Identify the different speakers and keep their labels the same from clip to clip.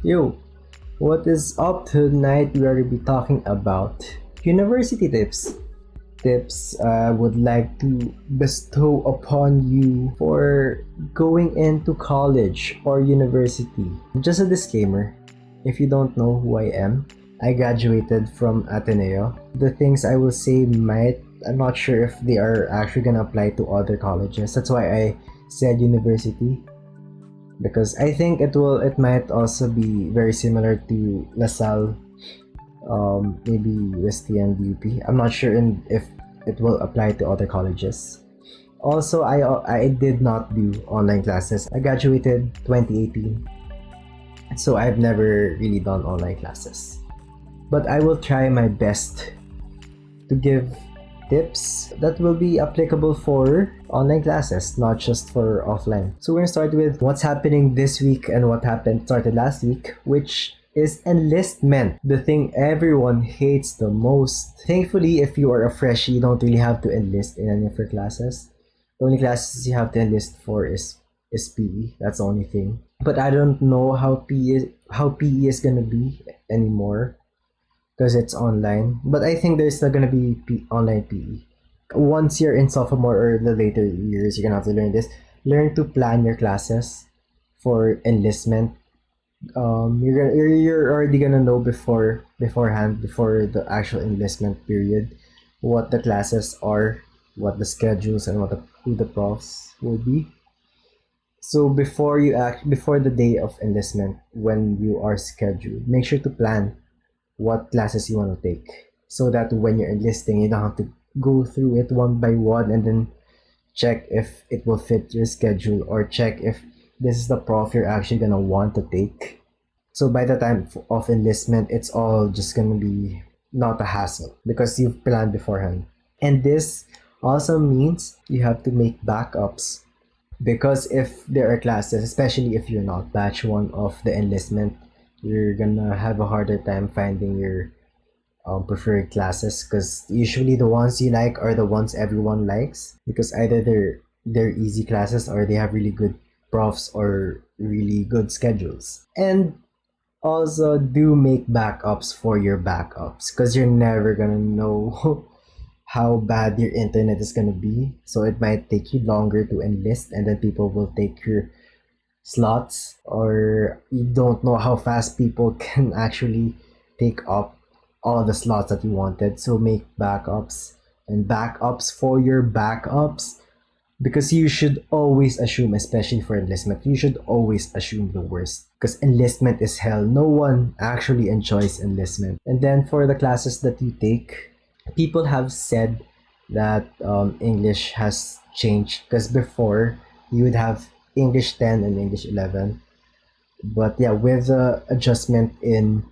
Speaker 1: Yo, what is up tonight? We are going to be talking about university tips. Tips I would like to bestow upon you for going into college or university. Just a disclaimer, if you don't know who I am, I graduated from Ateneo. The things I will say I'm not sure if they are actually gonna apply to other colleges. That's why I said university. Because I think it might also be very similar to LaSalle, maybe UST and UP. I'm not sure if it will apply to other colleges. Also, I did not do online classes. I graduated 2018, so I've never really done online classes. But I will try my best to give tips that will be applicable for online classes, not just for offline. So we're gonna start with what's happening this week and what started last week, which is enlistment, the thing everyone hates the most. Thankfully, if you are a freshie, you don't really have to enlist in any of your classes. The only classes you have to enlist for is PE. That's the only thing. But I don't know how PE is gonna be anymore, because it's online. But I think there's still gonna be online PE. Once you're in sophomore or the later years, you're gonna have to learn this. Learn to plan your classes for enlistment. You're already gonna know beforehand, before the actual enlistment period, what the classes are, what the schedules, and who the profs will be. So before the day of enlistment, when you are scheduled, make sure to plan what classes you want to take, so that when you're enlisting, you don't have to go through it one by one and then check if it will fit your schedule, or check if this is the prof you're actually gonna want to take. So by the time of enlistment, it's all just gonna be not a hassle because you've planned beforehand. And this also means you have to make backups, because if there are classes, especially if you're not batch one of the enlistment, you're gonna have a harder time finding your preferred classes, because usually the ones you like are the ones everyone likes, because either they're easy classes or they have really good profs or really good schedules. And also do make backups for your backups, because you're never gonna know how bad your internet is gonna be. So it might take you longer to enlist, and then people will take your slots, or you don't know how fast people can actually take up all the slots that you wanted. So make backups and backups for your backups, because you should always assume, especially for enlistment, you should always assume the worst, because enlistment is hell. No one actually enjoys enlistment. And then for the classes that you take, people have said that English has changed, because before you would have English 10 and English 11. But yeah, with the adjustment in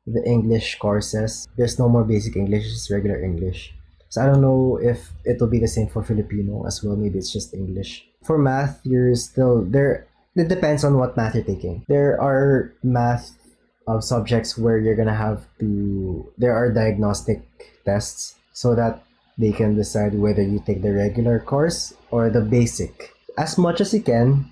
Speaker 1: the English courses, there's no more basic English, it's regular English. So I don't know if it will be the same for Filipino as well. Maybe it's just English. For math, you're still there. It depends on what math you're taking. There are math subjects where you're gonna have to. There are diagnostic tests, so that they can decide whether you take the regular course or the basic. As much as you can,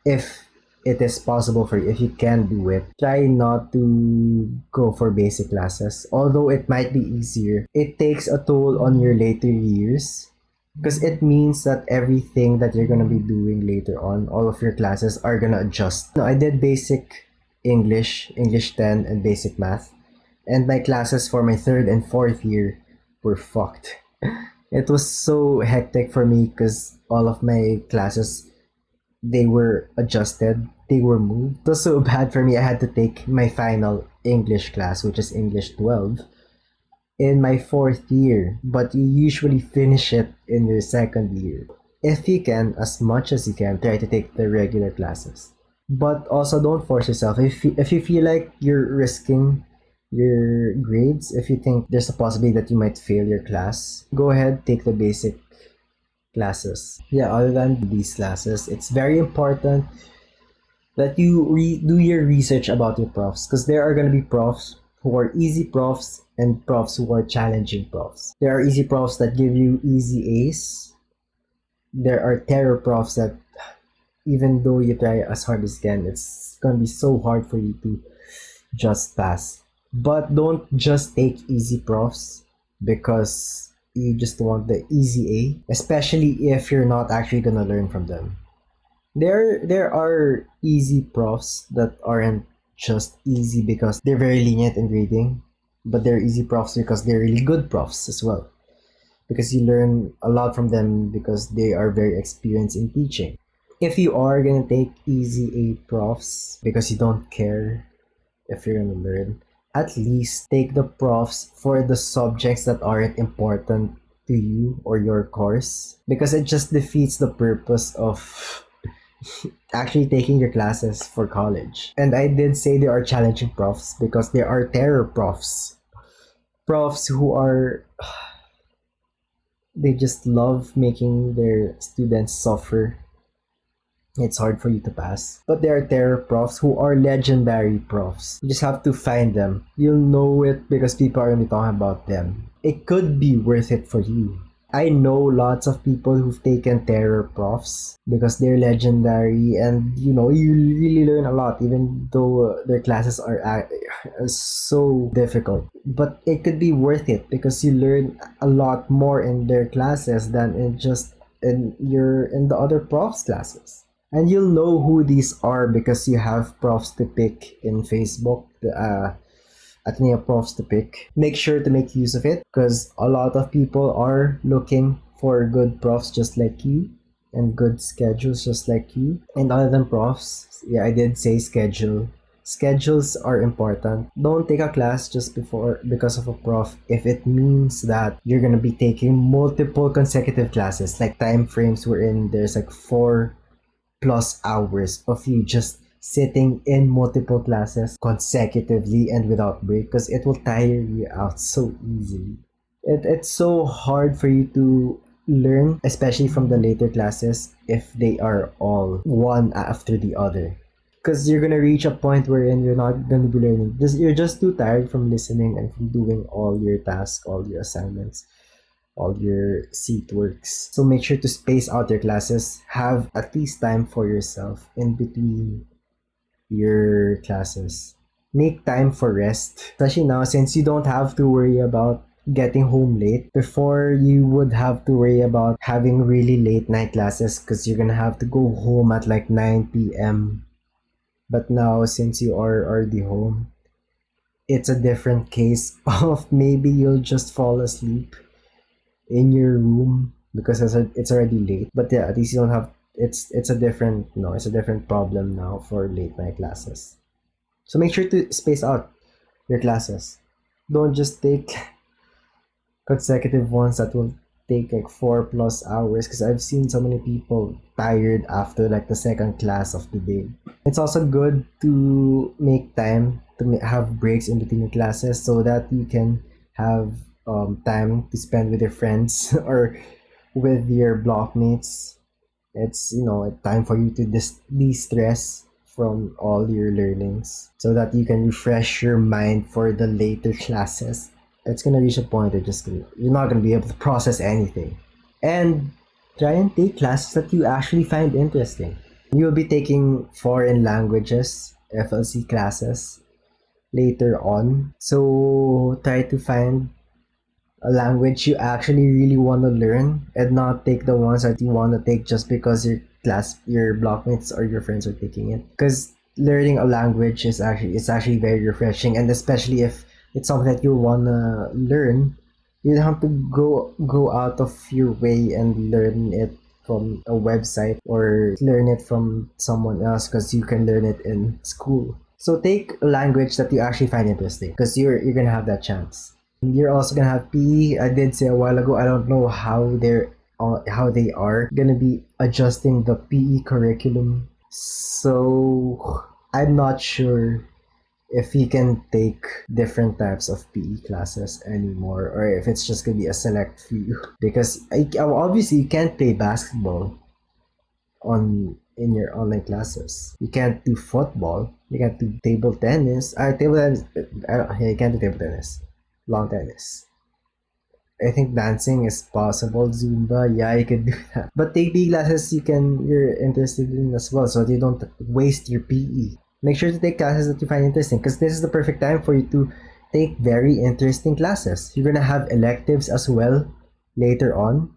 Speaker 1: if it is possible for you, if you can do it, try not to go for basic classes. Although it might be easier, it takes a toll on your later years, because it means that everything that you're gonna be doing later on, all of your classes are gonna adjust. I did basic English, English 10, and basic math, and my classes for my third and fourth year were fucked. It was so hectic for me, because all of my classes, they were adjusted, they were moved. It was so bad for me. I had to take my final English class, which is English 12, in my fourth year, but you usually finish it in your second year. If you can, as much as you can, try to take the regular classes. But also don't force yourself. If you feel like you're risking your grades, if you think there's a possibility that you might fail your class, go ahead, take the basic classes. Yeah, other than these classes, it's very important that you do your research about your profs, because there are going to be profs who are easy profs and profs who are challenging profs. There are easy profs that give you easy A's. There are terror profs that even though you try as hard as you can, it's gonna be so hard for you to just pass. But don't just take easy profs because you just want the easy A, especially if you're not actually gonna learn from them. There are easy profs that aren't just easy because they're very lenient in grading, but they're easy profs because they're really good profs as well. Because you learn a lot from them because they are very experienced in teaching. If you are gonna take easy A profs because you don't care if you're gonna learn, at least take the profs for the subjects that aren't important to you or your course, because it just defeats the purpose of actually taking your classes for college. And I did say there are challenging profs because there are terror profs. Profs who are they just love making their students suffer. It's hard for you to pass. But there are terror profs who are legendary profs. You just have to find them. You'll know it because people are only talking about them. It could be worth it for you. I know lots of people who've taken terror profs because they're legendary, and you really learn a lot even though their classes are so difficult. But it could be worth it because you learn a lot more in their classes than in the other profs classes. And you'll know who these are because you have profs to pick in Facebook, the Ateneo profs to pick. Make sure to make use of it because a lot of people are looking for good profs just like you and good schedules just like you. And other than profs, yeah, I did say schedule. Schedules are important. Don't take a class just because of a prof if it means that you're gonna be taking multiple consecutive classes, like time frames wherein there's like 4+ hours of you just sitting in multiple classes consecutively and without break, because it will tire you out so easily. It's so hard for you to learn, especially from the later classes, if they are all one after the other. Because you're gonna reach a point wherein you're not gonna be learning. You're just too tired from listening and from doing all your tasks, all your assignments, all your seat works. So make sure to space out your classes. Have at least time for yourself in between your classes. Make time for rest, especially now since you don't have to worry about getting home late. Before, you would have to worry about having really late night classes because you're gonna have to go home at like 9 p.m. But now, since you are already home, it's a different case of maybe you'll just fall asleep in your room because it's already late. But yeah, at least you don't have it's a different it's a different problem now for late night classes. So make sure to space out your classes. Don't just take consecutive ones that will take like 4+ hours, because I've seen so many people tired after like the second class of the day. It's also good to make time to have breaks in between your classes so that you can have time to spend with your friends or with your blockmates. It's a time for you to de-stress from all your learnings so that you can refresh your mind for the later classes. It's gonna reach a point that you're not gonna be able to process anything. And try and take classes that you actually find interesting. You'll be taking foreign languages, FLC classes, later on. So try to find a language you actually really want to learn and not take the ones that you want to take just because your blockmates or your friends are taking it. Because learning a language is actually very refreshing, and especially if it's something that you wanna learn, you don't have to go out of your way and learn it from a website or learn it from someone else, because you can learn it in school. So take a language that you actually find interesting, because you're gonna have that chance. You're also gonna have PE. I did say a while ago, I don't know how they are gonna be adjusting the PE curriculum. So I'm not sure if you can take different types of PE classes anymore, or if it's just gonna be a select few. Because obviously you can't play basketball in your online classes. You can't do football. You can't do table tennis. Table tennis. You can't do table tennis. Lawn tennis. I think dancing is possible. Zumba, yeah, you could do that. But take PE classes you're interested in as well, so that you don't waste your PE. Make sure to take classes that you find interesting, because this is the perfect time for you to take very interesting classes. You're gonna have electives as well later on.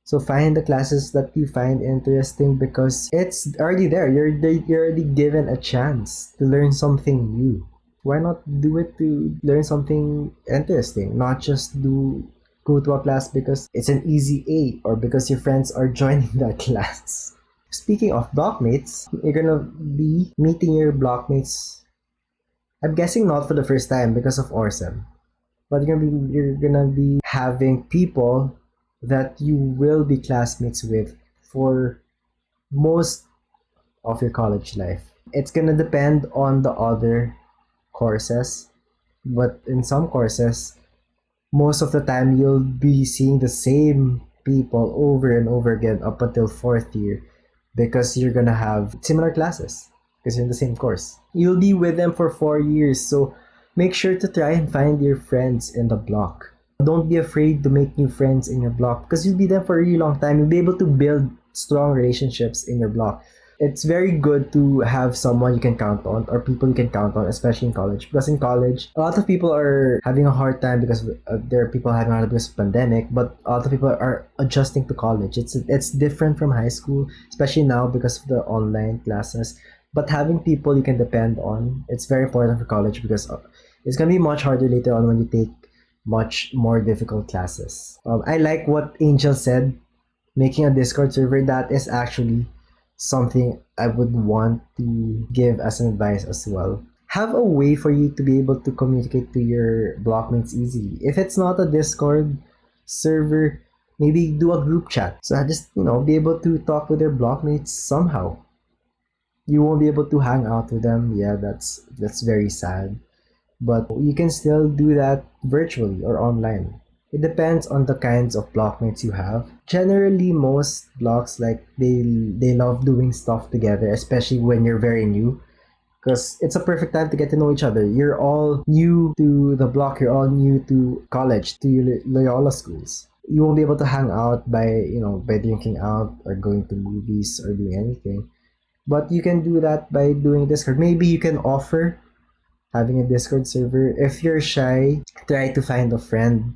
Speaker 1: So find the classes that you find interesting because it's already there. You're already given a chance to learn something new. Why not do it to learn something interesting? Not just go to a class because it's an easy A or because your friends are joining that class. Speaking of blockmates, you're gonna be meeting your blockmates. I'm guessing not for the first time because of Orsem, but you're gonna be having people that you will be classmates with for most of your college life. It's gonna depend on the other courses, but in some courses, most of the time you'll be seeing the same people over and over again up until fourth year because you're gonna have similar classes because you're in the same course. You'll be with them for 4 years, so make sure to try and find your friends in the block. Don't be afraid to make new friends in your block because you'll be there for a really long time. You'll be able to build strong relationships in your block. It's very good to have someone you can count on or people you can count on, especially in college. Because in college, a lot of people are having a hard time because there are people having a hard time because of pandemic, but a lot of people are adjusting to college. It's different from high school, especially now because of the online classes. But having people you can depend on, it's very important for college because it's going to be much harder later on when you take much more difficult classes. I like what Angel said, making a Discord server. That is actually something I would want to give as an advice as well. Have a way for you to be able to communicate to your blockmates easily. If it's not a Discord server, maybe do a group chat. So I just, be able to talk with your blockmates somehow. You won't be able to hang out with them. Yeah, that's very sad. But you can still do that virtually or online. It depends on the kinds of blockmates you have. Generally, most blocks they love doing stuff together, especially when you're very new, because it's a perfect time to get to know each other. You're all new to the block. You're all new to college, to your Loyola schools. You won't be able to hang out by drinking out or going to movies or doing anything. But you can do that by doing Discord. Maybe you can offer having a Discord server. If you're shy, try to find a friend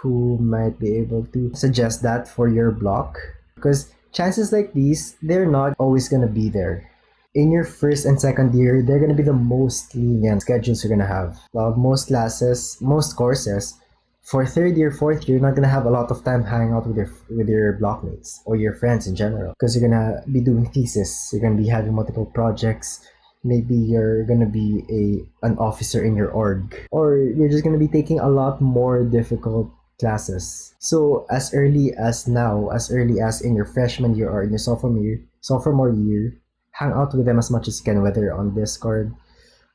Speaker 1: who might be able to suggest that for your block, because chances like these, they're not always going to be there. In your first and second year, they're going to be the most lenient schedules you're going to have. Most classes, most courses, for third year, fourth year, you're not going to have a lot of time hanging out with your blockmates or your friends in general, because you're going to be doing thesis, you're going to be having multiple projects. Maybe you're gonna be an officer in your org, or you're just gonna be taking a lot more difficult classes. So as early as now, as early as in your freshman year or in your sophomore year, hang out with them as much as you can, whether on Discord,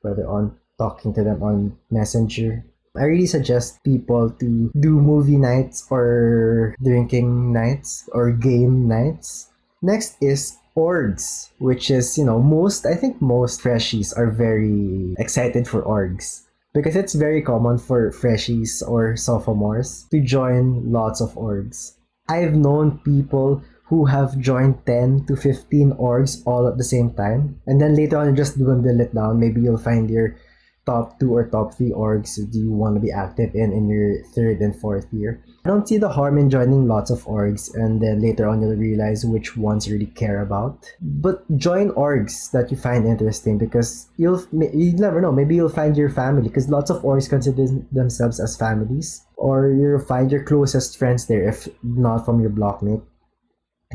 Speaker 1: whether on talking to them on Messenger. I really suggest people to do movie nights or drinking nights or game nights. Next is orgs, which is, I think most freshies are very excited for orgs because it's very common for freshies or sophomores to join lots of orgs. I've known people who have joined 10 to 15 orgs all at the same time, and then later on you just dwindle it down. Maybe you'll find your top 2 or top 3 orgs do you want to be active in your third and fourth year. I don't see the harm in joining lots of orgs, and then later on you'll realize which ones you really care about. But join orgs that you find interesting, because you never know, maybe you'll find your family, because lots of orgs consider themselves as families, or you'll find your closest friends there if not from your blockmate.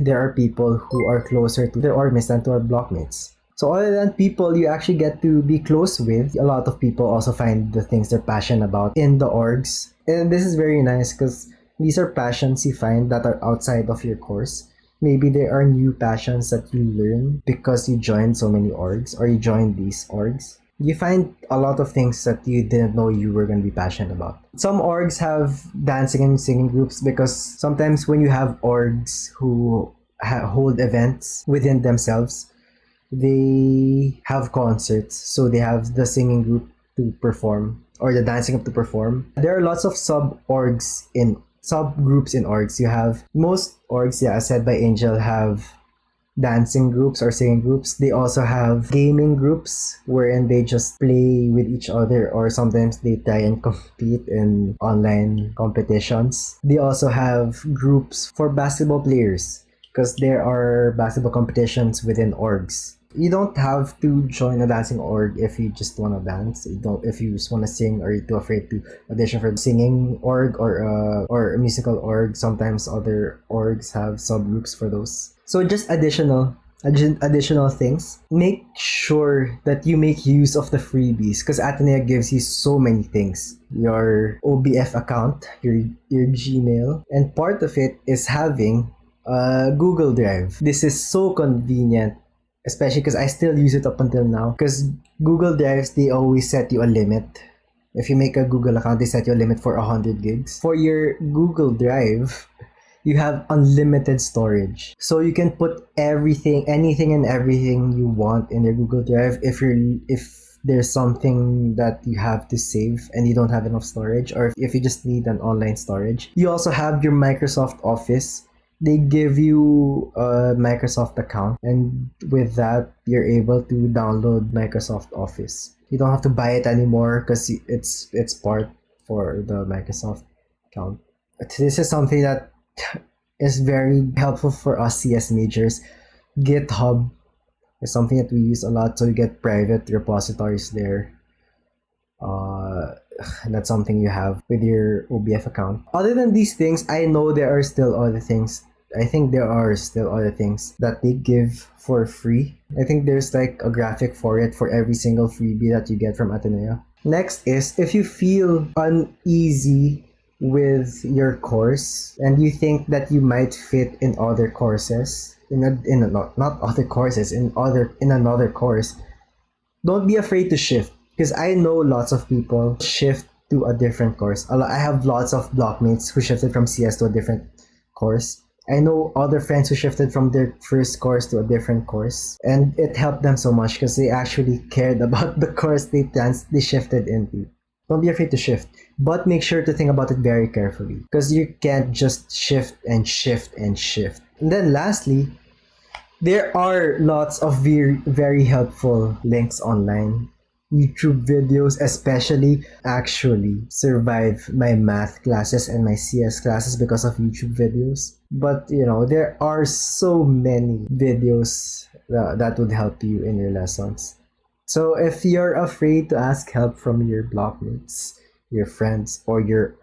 Speaker 1: There are people who are closer to their orgmates than to our blockmates. So other than people you actually get to be close with, a lot of people also find the things they're passionate about in the orgs. And this is very nice because these are passions you find that are outside of your course. Maybe there are new passions that you learn because you joined so many orgs or you joined these orgs. You find a lot of things that you didn't know you were going to be passionate about. Some orgs have dancing and singing groups because sometimes when you have orgs who hold events within themselves, they have concerts, so they have the singing group to perform, or the dancing up to perform. There are lots of subgroups in orgs. You have most orgs, yeah, as said by Angel, have dancing groups or singing groups. They also have gaming groups wherein they just play with each other, or sometimes they try and compete in online competitions. They also have groups for basketball players because there are basketball competitions within orgs. You don't have to join a dancing org if you just want to dance. You don't if you just want to sing, or you're too afraid to audition for singing org or a musical org. Sometimes other orgs have subgroups for those. So just additional things. Make sure that you make use of the freebies because Ateneo gives you so many things. Your OBF account, your Gmail, and part of it is having a Google Drive. This is so convenient, especially because I still use it up until now. Because Google Drives, they always set you a limit. If you make a Google account, they set you a limit for 100 gigs. For your Google Drive, you have unlimited storage. So you can put anything and everything you want in your Google Drive if there's something that you have to save and you don't have enough storage, or if you just need an online storage. You also have your Microsoft Office. They give you a Microsoft account, and with that, you're able to download Microsoft Office. You don't have to buy it anymore because it's part for the Microsoft account. But this is something that is very helpful for us CS majors. GitHub is something that we use a lot, so you get private repositories there. That's something you have with your OBF account. Other than these things, I know there are still other things. I think there are still other things that they give for free. I think there's like a graphic for it for every single freebie that you get from Ateneo. Next is, if you feel uneasy with your course and you think that you might fit in other courses, not other courses, in another course, don't be afraid to shift, because I know lots of people shift to a different course. I have lots of blockmates who shifted from CS to a different course. I know other friends who shifted from their first course to a different course, and it helped them so much because they actually cared about the course they shifted into. Don't be afraid to shift, but make sure to think about it very carefully, because you can't just shift and shift and shift. And then lastly, there are lots of very helpful links online. YouTube videos especially actually survive my math classes and my CS classes because of YouTube videos. But there are so many videos that would help you in your lessons. So if you're afraid to ask help from your blockmates, your friends, or your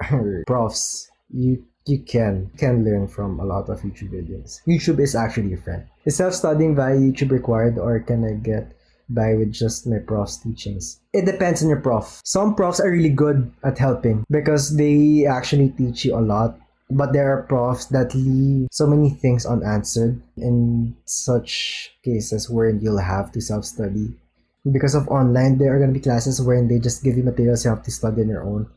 Speaker 1: profs, you can learn from a lot of YouTube videos. YouTube is actually your friend. Is self-studying via YouTube required, or can I get by with just my prof's teachings? It depends on your prof. Some profs are really good at helping because they actually teach you a lot. But there are profs that leave so many things unanswered in such cases where you'll have to self-study. Because of online, there are going to be classes wherein they just give you materials you have to study on your own.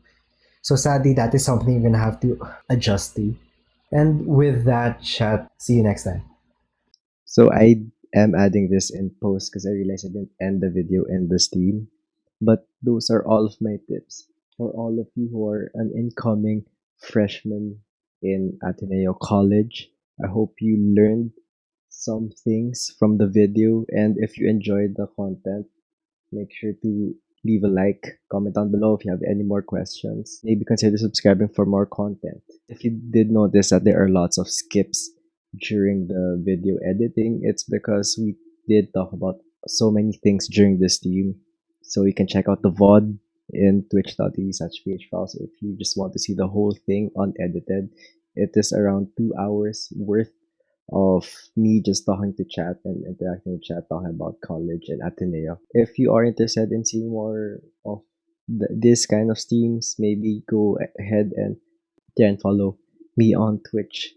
Speaker 1: So sadly, that is something you're going to have to adjust to. And with that, chat, see you next time.
Speaker 2: So I am adding this in post because I realized I didn't end the video in the stream. But those are all of my tips for all of you who are an incoming freshman in Ateneo College. I hope you learned some things from the video, and if you enjoyed the content, make sure to leave a like, comment down below if you have any more questions. Maybe consider subscribing for more content. If you did notice that there are lots of skips during the video editing, it's because we did talk about so many things during this stream. So you can check out the VOD in twitch.tv/PHFaust if you just want to see the whole thing unedited. It is around 2 hours worth of me just talking to chat and interacting with chat, talking about college and Ateneo. If you are interested in seeing more of this kind of streams, maybe go ahead and try and follow me on Twitch.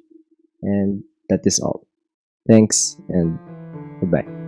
Speaker 2: And that is all. Thanks and goodbye.